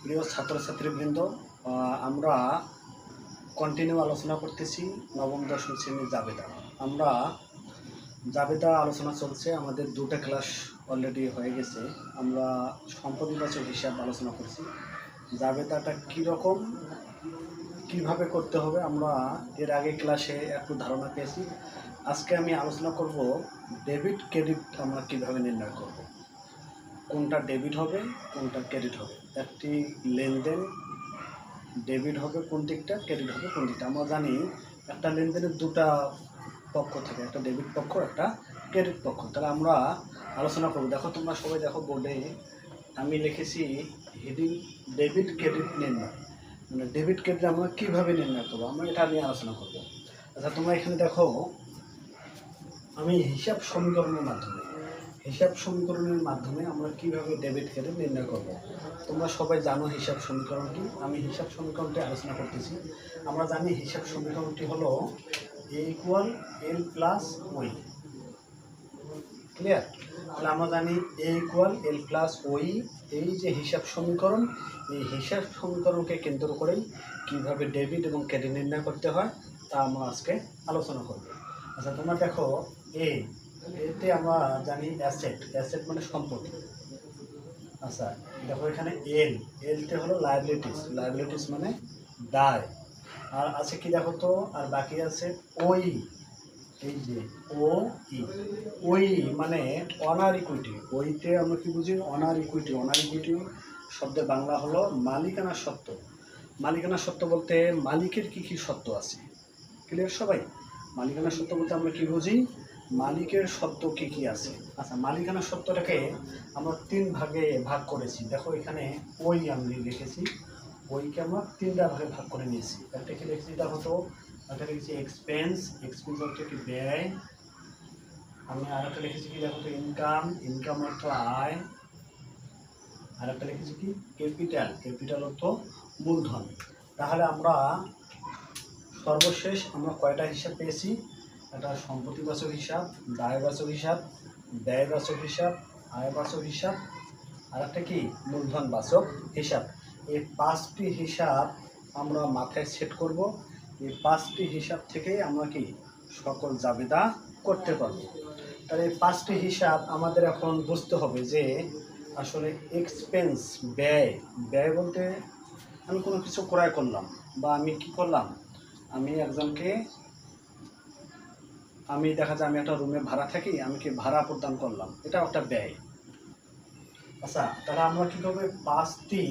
প্রিয় ছাত্রছাত্রীবৃন্দ, আমরা কন্টিনিউ আলোচনা করতেছি নবম দশম শ্রেণীর জাবেদা। আমরা জাবেদা আলোচনা চলছে, আমাদের দুটো ক্লাস অলরেডি হয়ে গেছে। আমরা সম্পত্তিবাচক হিসাব আলোচনা করছি। জাবেদাটা কীরকম, কিভাবে করতে হবে আমরা এর আগে ক্লাসে একটু ধারণা পেয়েছি। আজকে আমি আলোচনা করব ডেবিট ক্রেডিট আমরা কিভাবে নির্ণয় করব, কোনটা ডেবিট হবে কোনটা ক্রেডিট হবে। একটি লেনদেন ডেবিট হবে কোন দিকটা, ক্রেডিট হবে কোন দিকটা। আমরা জানি একটা লেনদেনের দুটা পক্ষ থাকে, একটা ডেবিট পক্ষ একটা ক্রেডিট পক্ষ। তাহলে আমরা আলোচনা করব। দেখো তোমরা সবাই দেখো, বোর্ডে আমি লিখেছি হেডিং ডেবিট ক্রেডিট নির্ণয়। মানে ডেবিট ক্রেডিট আমরা কীভাবে নির্ণয় করবো, আমরা এটা নিয়ে আলোচনা করব। আচ্ছা, তোমরা এখানে দেখো, আমি হিসাব সমীকরণের মাধ্যমে আমরা কিভাবে ডেবিট ক্রেডিট নির্ণয় করব। তোমরা সবাই জানো হিসাব সমীকরণটি, আমি হিসাব সমীকরণটি আলোচনা করতেছি। আমরা জানি হিসাব সমীকরণটি হলো এ ইকুয়াল এল প্লাস ওই। ক্লিয়ার? তাহলে আমরা জানি এ ইকুয়াল এল প্লাস ওই, এই যে হিসাব সমীকরণ, এই হিসাব সমীকরণকে কেন্দ্র করেই কিভাবে ডেবিট এবং ক্রেডিট নির্ণয় করতে হয় তা আমরা আজকে আলোচনা করব। আচ্ছা, তোমরা দেখো এতে আমরা জানি অ্যাসেট মানে সম্পত্তি। আচ্ছা দেখো, এখানে এলতে হলো লায়াবিলিটিস মানে দায়। আর আছে কি দেখো তো, আর বাকি আছে ওই, এই যে ওই মানে অনার ইকুইটি। ওইতে আমরা কি বুঝি, অনার ইকুইটি শব্দের বাংলা হলো মালিকানা সত্ত্ব। মালিকানা সত্ত্ব বলতে মালিকের কি কি সত্ত্ব আছে, ক্লিয়ার সবাই? মালিকানা সত্ত্ব বলতে আমরা কি বুঝি, মালিকের সত্ত্ব কি কি আছে। আচ্ছা, মালিকানা সত্ত্বটাকে আমরা তিন ভাগে ভাগ করেছি। দেখো এখানে ওই আমি লিখেছি, ওইকে আমরা তিনটা ভাগে ভাগ করে নিয়েছি। একটা কি লিখেছি দেখো তো, একটা লিখেছি এক্সপেন্স অর্থ কি ব্যয়। আমি আর একটা লিখেছি কি দেখো তো ইনকাম অর্থ আয়। আর একটা লিখেছি কি ক্যাপিটাল অর্থ মূলধন। তাহলে আমরা সর্বশেষ আমরা কয়টা হিসাব পেয়েছি, একটা সম্পত্তিবাচক হিসাব, দায়বাচক হিসাব, ব্যয়বাচক হিসাব, আয়বাচক হিসাব, আর একটা কি মূলধনবাচক হিসাব। এই পাঁচটি হিসাব আমরা মাথায় সেট করব। এই পাঁচটি হিসাব থেকে আমরা কি সকল জাবেদা করতে পারবো। তাহলে এই পাঁচটি হিসাব আমাদের এখন বুঝতে হবে যে আসলে এক্সপেন্স ব্যয় বলতে আমি কোনো কিছু ক্রয় করলাম, বা আমি কি করলাম, আমি একজনকে, আমি দেখা যায় আমি একটা রুমে ভাড়া থাকি, আমি কি ভাড়া প্রদান করলাম, এটা একটা ব্যয়। আচ্ছা, তাহলে আমরা কী করবো, পাঁচটি